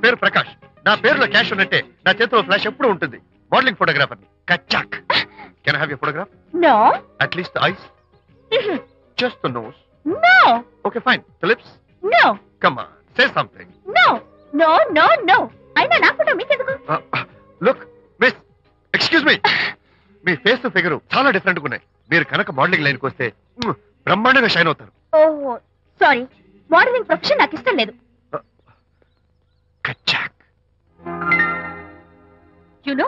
పేరు ప్రకాష్. నా పేరులో క్యాష్ ఉన్నట్టే నా చేతిలో ఫ్లాష్ ఎప్పుడు ఉంటుంది. మోడలింగ్ ఫోటోగ్రాఫర్ ని. కచ్చాక్. Can I have your photograph? No. At least the eyes? Just the nose? No. Okay fine. The lips? No. Come on, say something. No no no no. అయినా నా ఫోటో మీకెందుకు? Look miss, excuse me. మీ face figure చాలా different గా ఉన్నాయి. మీరు కనుక modelling లైన్కి వస్తే బ్రహ్మాండంగా షైన్ అవుతారు. ఓహో సారీ, మోడలింగ్ ప్రొఫెషన్ నాకు ఇష్టం లేదు. కచ్చాక్. యునో,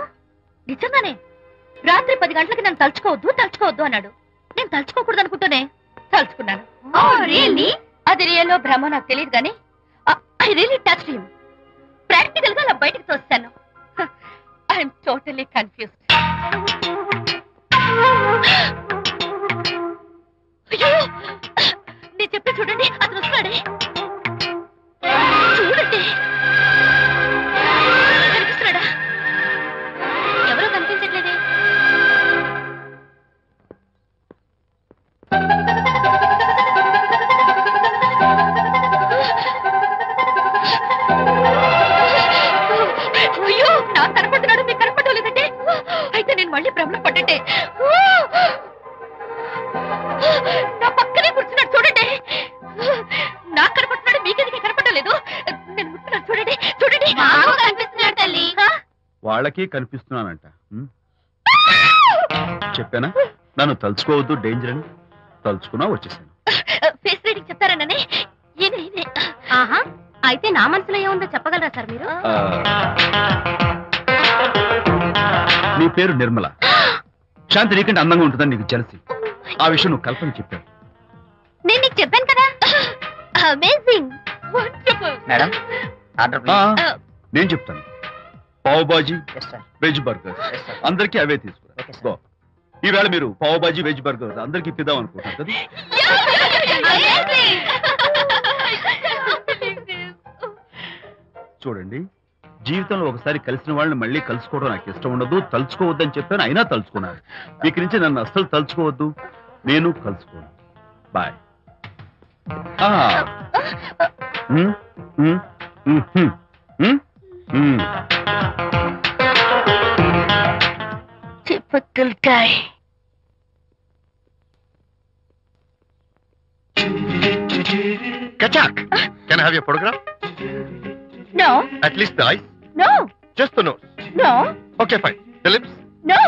నిజంగానే రాత్రి 10 గంటలకి నన్ను తలుచుకోవద్దు అన్నాడు. నేను తలుచుకోకూడదు అనుకుంటూనే తలుచుకున్నాను. అది రియల్లో భ్రమ నాకు తెలియదు కానీ I really touch him. Practical గా అలా బయటకు తోస్తాను. I'm totally confused. అయ్యో, నేను చెప్పి చూడండి, అతను వస్తున్నాడే. చూడండి, కనిపిస్తున్నాడా? ఎవరో కనిపించట్లేదే. అయ్యో, నాకు కనపడుతున్నాడు, మీకు కనపడలేదంటే అయితే నేను మళ్ళీ భ్రమలో పడ్డట్టే. నా పక్కనే కూర్చున్నాడు చూడండి. నాకు కనపడుతున్నాడు, మీకెందుకు కనపడలేదు? నేను ముట్టున్నాను చూడండి. చూడండి, కనిపిస్తున్నాడు తల్లి. వాళ్ళకి కనిపిస్తున్నానంట. చెప్పానా నన్ను తలుచుకోవద్దు, డేంజర్ అని. తలుచుకున్నా వచ్చేసాను. ఫేస్ రీడింగ్ చెప్తారననే. ఆహా, అయితే నా మనసులో ఏముందో చెప్పగలరా సార్ మీరు? నీ పేరు నిర్మల. శాంతి నీకంటే అందంగా ఉంటుందని నీకు జలసి. ఆ విషయం నువ్వు కల్పన చెప్పావు. నేను నీకు చెప్పాను కదా. Amazing, wonderful. Madam order please. నేను చెప్తాను. Pav bhaji, yes sir. Veg burger Yes sir. అందరికీ అవే తీసుకురా. Okay, sir. గో. ఈవేళ మీరు పావ్ బాజీ, వెజ్ బర్గర్ అందరికీ ఇప్పిద్దాం అనుకుంటారు కదా. చూడండి, జీవితంలో ఒకసారి కలిసిన వాళ్ళని మళ్ళీ కలుసుకోవడం నాకు ఇష్టం ఉండదు. తలుచుకోవద్దని చెప్పాను, అయినా తలుచుకున్నాను. ఇక నుంచి నన్ను అస్సలు తలుచుకోవద్దు, నేను కలుసుకోను. Bye. Typical guy. Kachak. Can I have your photograph? No. At least the eyes? No. Just the nose? No. Okay, fine. The lips? No.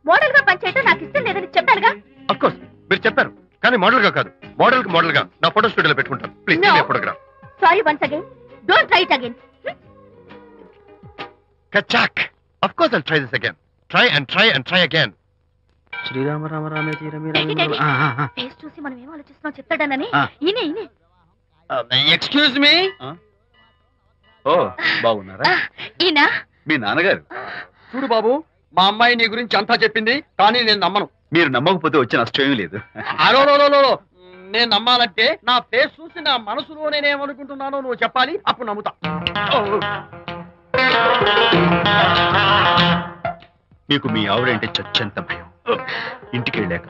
Model గా పనిచేయటం నాకు ఇష్టం లేదని చెప్పానుగా. Of course. మీరు చెప్పారు, కానీ మోడల్ గా కాదు. మోడల్ గా నా ఫోటో స్టూడియోలో పెట్టుకుంటాను. Please No. give me a photograph. Sorry once again. Don't try it again. Kachak. Of course I'll try this again. Try and try and try again. Srirama Rama రామే తీరమే Daddy, daddy. రామే. Face చూసి మనం ఏం ఆలోచిస్తున్నాం చెప్తాడనని. ఆ. ఈయనే. Excuse me. ఓ, బాగున్నారా? ఈయన మీ నాన్నగారు. చూడు బాబు, మా అమ్మాయి నీ గురించి అంతా చెప్పింది, కానీ నేను నమ్మను. మీరు నమ్మకపోతే వచ్చే నష్టం ఏమీ లేదు. అలో నేను నమ్మాలంటే నా ఫేస్ చూసి నా మనసులో నేనేమనుకుంటున్నానో నువ్వు చెప్పాలి, అప్పుడు నమ్ముతా. మీకు మీ ఆవిడంటే చచ్చంత భయం. ఇంటికి వెళ్ళాక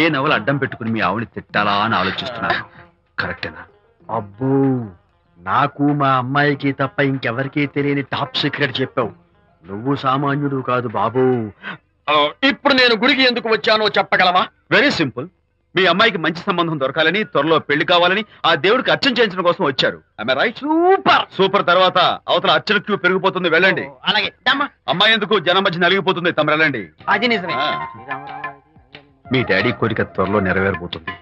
ఏ నవల అడ్డం పెట్టుకుని మీ ఆవిడని తిట్టాలా అని ఆలోచిస్తున్నారు. కరెక్టేనా? అబ్బో, నాకు మా అమ్మాయికి తప్ప ఇంకెవరికీ తెలియని టాప్ సీక్రెట్ చెప్పావు. నువ్వు సామాన్యుడు కాదు బాబు. ఇప్పుడు నేను గుడికి ఎందుకు వచ్చానో చెప్పగలవా? Very simple. మీ అమ్మాయికి మంచి సంబంధం దొరకాలని, త్వరలో పెళ్లి కావాలని ఆ దేవుడికి అర్చన చేయించడం కోసం వచ్చారు. రైట్? సూపర్. తర్వాత అవతల అర్చన క్యూ పెరిగిపోతుంది, వెళ్ళండి. అలాగే. అమ్మాయి ఎందుకు జనం మధ్య నలిగిపోతుంది, తమ వెళ్ళండి. అది నిజమే. మీ డాడీ కోరిక త్వరలో నెరవేరబోతుంది.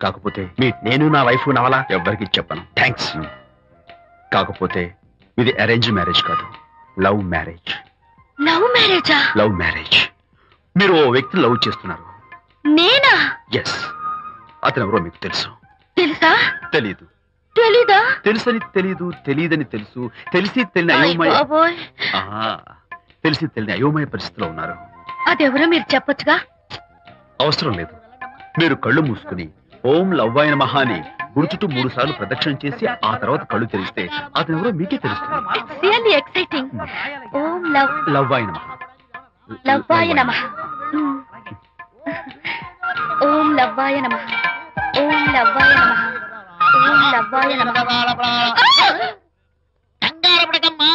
కాకపోతే నేను నా వైఫ్ నవలా ఎవ్వరికి చెప్పను. థ్యాంక్స్. కాకపోతే ఇది అరేంజ్ మ్యారేజ్ కాదు, లవ్ మ్యారేజ్. లవ్ మ్యారేజా? Love marriage. మీరు ఓ వ్యక్తి లవ్ చేస్తున్నారు. నేనా? ఎస్. అతను ఎవరో మీకు తెలుసు. తెలుసా? తెలీదు. తెలీదా? తెలుసని తెలీదు, తెలియదని తెలుసు. తెలిసి తెలియని అయోమయ బాబోయ్, తెలిసి తెలియని అయోమయ పరిస్థితిలో ఉన్నారు. అదెవరో మీరు చెప్పొచ్చుగా. అవసరం లేదు. మీరు కళ్ళు మూసుకుని ఓం లవ్వాయ నమః అని గుడి చుట్టూ 3 సార్లు ప్రదక్షిణ చేసి ఆ తర్వాత కళ్ళు తెరిస్తే అతను ఎవరో మీకే తెలుస్తుంది. It's really exciting. ఓం లవ్వాయ నమః. లవ్వాయ నమః. ఓం లవ్వాయ నమః. ఓం లవ్వాయ నమః. ఓం లవ్వాయ నమః. కంగారు పడకమ్మా,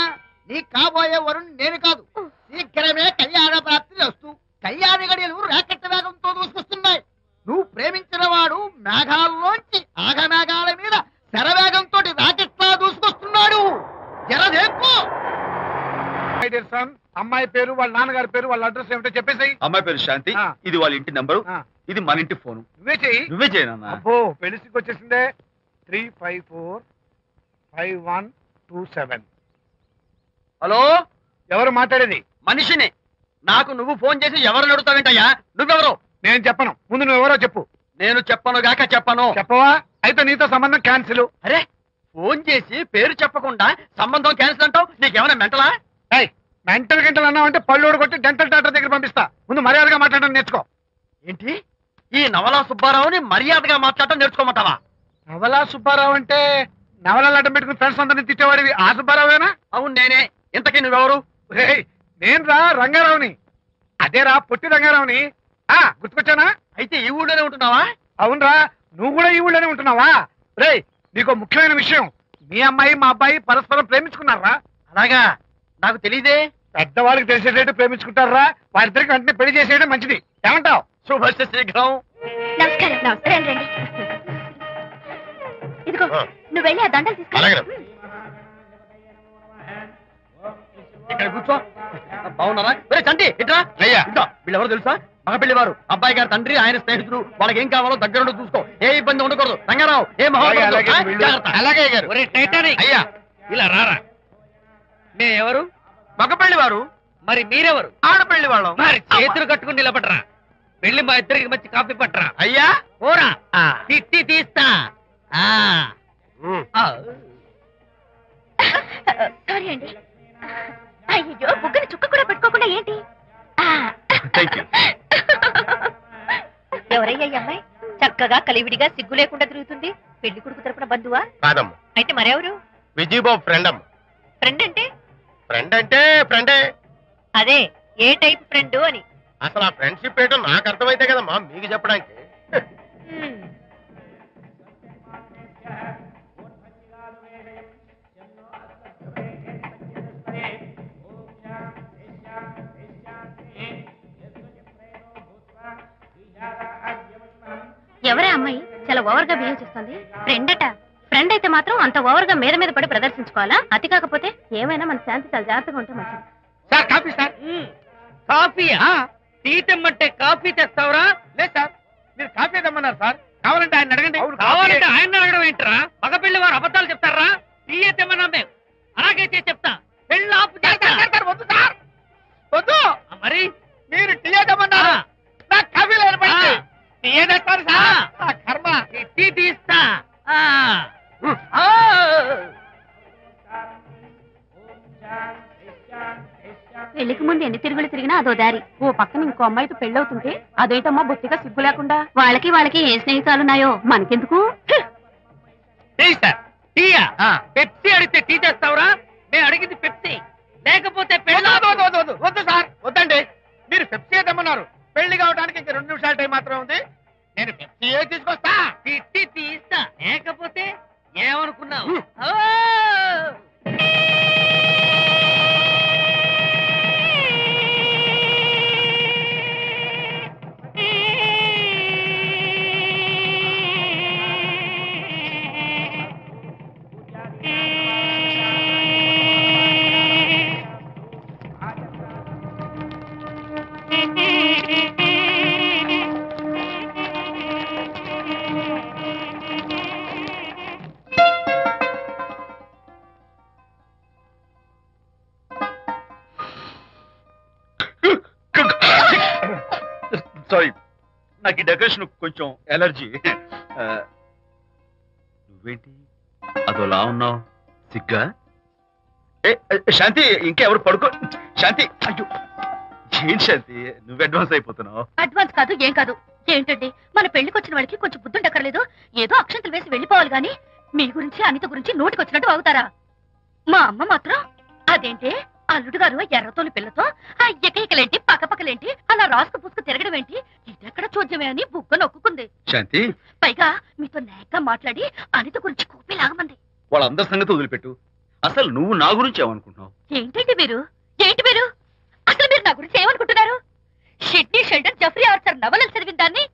నీ కాబోయే వరుణ్ నేను కాదు. శీఘ్రమే కళ్యాణ ప్రాప్తి వస్తూ కళ్యాణి గడియలు రాకెట్ వేగంతో దూసుకొస్తున్నాయి. నువ్వు ప్రేమించిన వాడు మేఘాల్లోంచి ఆగమేఘాల మీద శరవేగంతో రాకెట్లా దూసుకొస్తున్నాడు. జరదేపు అమ్మాయి పేరు, వాళ్ళ నాన్నగారి పేరు, వాళ్ళ అడ్రస్ ఏమిటో చెప్పేసి. అమ్మాయి పేరు శాంతి, ఇది వాళ్ళ ఇంటి నంబరు, ఇది మన ఇంటి ఫోను. నువ్వే చెయ్యి. నువ్వే చేయనన్నా. అబ్బో పెళ్లికి వచ్చేసిందే. 3545127. హలో, ఎవరు మాట్లాడేది? మనిషిని. నాకు నువ్వు ఫోన్ చేసి ఎవరు అడుగుతావేంటయ్యా? నువ్వెవరు? నేను చెప్పను, ముందు నువ్వెవరో చెప్పు. నేను చెప్పను గాక చెప్పను. చెప్పవా? అయితే నీతో సంబంధం క్యాన్సిల్. అరే, ఫోన్ చేసి పేరు చెప్పకుండా సంబంధం క్యాన్సిల్ అంటావు? నీకేమైనా మెంటలా? మెంటల్ గంటలు అన్నావంటే పళ్ళు కొట్టి డెంటల్ డాక్టర్ దగ్గర పంపిస్తా. ముందు మర్యాదగా మాట్లాడడం నేర్చుకో. ఏంటి, ఈ నవలా సుబ్బారావుని మర్యాదగా మాట్లాడటం నేర్చుకోమంటావా? నవలా సుబ్బారావు అంటే నవలాలు అడ్డం పెట్టుకుని ఫ్రెండ్స్ అందరినీ తిట్టేవాడివి ఆ సుబ్బారావేనా? అవును నేనే. ఇంతకీ నువ్వెవరు? నేను రా రంగారావుని. అదేరా పొట్టి రంగారావుని. గుర్తుకొచ్చానా? అయితే ఈ ఊళ్ళోనే ఉంటున్నావా? అవునరా, నువ్వు కూడా ఈ ఊళ్ళోనే ఉంటున్నావా? రేయ్, నీకు ముఖ్యమైన విషయం, మీ అమ్మాయి మా అబ్బాయి పరస్పరం ప్రేమించుకున్నారా? అలాగా? నాకు తెలీదే. పెద్దవాళ్ళకి తెలిసేటట్టు ప్రేమించుకుంటారా? వారిద్దరికి వెంటనే పెళ్లి చేసేయడం మంచిది. ఏమంటావు? శుభస్య శీఘ్రం. నమస్కారం. నమస్కారం. రండి. ఇదిగో నువ్వు వెళ్ళి ఆ దండలు తీసుకో. ఇక్కడ కూర్చో. బాగున్నారా? చంటి ఇట్రా. అయ్యా. వీళ్ళెవరో తెలుసా? మగ పెళ్లివారు, అబ్బాయి గారి తండ్రి, ఆయన స్నేహితుడు. వాళ్ళకి ఏం కావాలో దగ్గరుండి చూసుకో. ఏ ఇబ్బంది ఉండకూడదు. రంగారావు, ఏ అలాగే గారు. అయ్యా ఇలా రారా. ఎవరు? మగ పెళ్లివారు. మరి మీరెవరు? ఆడపెళ్లి వాళ్ళం. మరి చేతులు కట్టుకుని నిలబడరా. వెళ్ళి మా ఇద్దరికి మంచి కాఫీ పట్టరా. అయ్యా పోరా, తిట్టి తీస్తా. సారీ అండి. అయ్యో, బుగ్గని చుక్క కూడా పెట్టుకోకుండా ఏంటి? ఎవరయ్యా ఈ అమ్మాయి? చక్కగా కలివిడిగా సిగ్గు లేకుండా తిరుగుతుంది. పెళ్లి కొడుకు తరపున బంధువా? కాదమ్మా, అయితే మరెవరు? విజయబాబు ఫ్రెండ్ అమ్మా. ఫ్రెండ్ అంటే? ఫ్రెండ్ అంటే ఫ్రెండే. అదే, ఏ టైప్ ఫ్రెండ్ అని. అసలు ఆ ఫ్రెండ్షిప్ ఏంటో నాకు అర్థమైతే కదమ్మా మీకు చెప్పడానికి. ఎవరే అమ్మాయి చాలా ఓవర్ గా బిహేవ్ చేస్తుంది? ఫ్రెండ్ అట. ఫ్రెండ్ అయితే మాత్రం అంత ఓవర్ గా మీద పడి ప్రదర్శించుకోవాలా? అతి కాకపోతే ఏమైనా మన శాంతి చాలా జాగ్రత్తగా ఉంటే మంచిది. Sir coffee sir. కాఫీయా? టీ తెమ్మంటే కాఫీ తెస్తావురా? లేదు సార్, మీరు కాఫీ తెమ్మన్నారు సార్. కావాలంటే ఆయన అడగండి. కావాలంటే ఆయన అడగడం ఏంటరా? మగ పెళ్లి వారు అబద్ధాలు చెప్తారా? టీ తెమ్మన్నా మేము అలాగే చేసి చెప్తా. పెళ్ళి ఆపు చేస్తా. వద్దు సార్, వద్దు. మరి మీరు టీ తెమ్మన్నారు, నాకు కాఫీ లేదు. టీ తెస్తారు సార్. కర్మ. టీ తీస్తా. పెళ్లికి ముందు ఎన్ని తిరుగులు తిరిగినా అదో దారి. ఓ పక్కన ఇంకో అమ్మాయితో పెళ్ళవుతుంటే అదేంటమ్మా బొత్తిగా సిగ్గు లేకుండా. వాళ్ళకి ఏ స్నేహితాలున్నాయో మనకెందుకు? టీయా? పెప్సీ అడిగితే టీ తెస్తావురా? మేము అడిగింది పెప్సీ, లేకపోతే వద్దు సార్, వద్దండి. మీరు పెప్సీ తెమ్మన్నారు. పెళ్లి కావడానికి ఇంక 2 నిమిషాల టైం మాత్రం ఉంది. నేను పెప్సీ తీసుకొస్తా. తిట్టి తీస్తా, లేకపోతే ఏమనుకున్నావు? సారీ, నాకు ఈ డెకరేషన్ కొంచెం ఎలర్జీ. నువ్వేంటి అదోలా ఉన్నావు? సిగ్గా? శాంతి, ఇంకెవరు పడుకో. శాంతి, అయ్యో ఏంటి శాంతి, నువ్వు అడ్వాన్స్ అయిపోతున్నావు. అడ్వాన్స్ కాదు, ఏం కాదు. ఏంటండి, మన పెళ్లికి వచ్చిన వాళ్ళకి కొంచెం బుద్ధుండక్కర్లేదు? ఏదో అక్షంతలు వేసి వెళ్ళిపోవాలి గాని మీ గురించి అనిత గురించి నోటికొచ్చినట్టు అవుతారా? మా అమ్మ మాత్రం అదేంటి అల్లుడు గారు ఎర్రతోని పిల్లతో ఆ ఎకలేంటి పక్కపక్కలేంటి అలా రాసుకు పుసుకు తిరగడం ఏంటి, ఇదెక్కడ చూద్యమే అని బుగ్గ నొక్కుంది. శాంతి, పైగా మీతో నేగ్గా మాట్లాడి అనిత గురించి కోపి లాగమంది. వాళ్ళందరి సంగతి వదిలిపెట్టు. అసలు నువ్వు నా గురించి ఏమనుకుంటున్నావు? ఏంటండి మీరు అసలు మీరు నా గురించి ఏమనుకుంటున్నారు? షిడ్నీ షెల్డన్ జెఫ్రీ ఆర్చర్ నవలలు చదివిన దాన్ని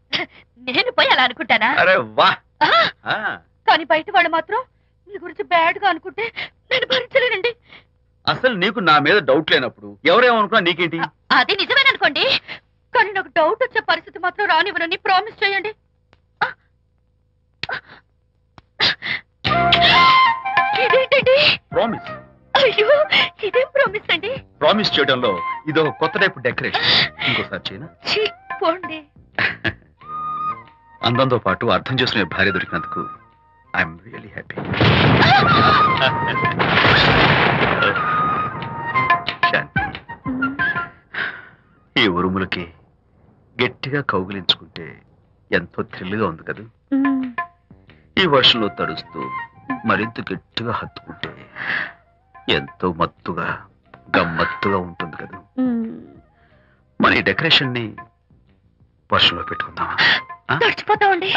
నేను పోయి అలా అనుకుంటానా? అరే వా కానీ బయట వాళ్ళు మాత్రం మీ గురించి బ్యాడ్ గా అనుకుంటే నేను భరించలేనండి. అసలు నీకు నా మీద డౌట్ లేనప్పుడు ఎవరేమనుకున్నా నీకేంటి? అది నిజమేననుకోండి, కానీ నాకు డౌట్ వచ్చే పరిస్థితి మాత్రం రానివ్వనని ప్రామిస్ చేయండి. ఇదేంటండి? ప్రామిస్. అయ్యో, ఇదేం ప్రామిస్ అండి? ప్రామిస్ చేయడంలో ఇదో కొత్త టైపు డెకరేషన్. ఇంకోసారి చేయనా? ఛీ, పోండి. అందంతో పాటు అర్థం చేసుకునే భార్య దొరికినందుకు ఐఎమ్ రియలీ హ్యాపీ. శాంతి, ఈ ఉరుములకి గట్టిగా కౌగిలించుకుంటే ఎంతో థ్రిల్గా ఉంది కదా. ఈ వర్షంలో తడుస్తూ మరింత గట్టిగా హత్తుకుంటే ఎంతో మత్తుగా గమ్మత్తుగా ఉంటుంది కదా. మన ఈ డెకరేషన్ ని వర్షంలో పెట్టుకుందామా? తడిచిపోతామండి.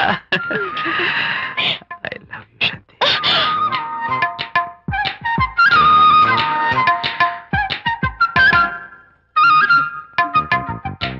I love you, Shanti.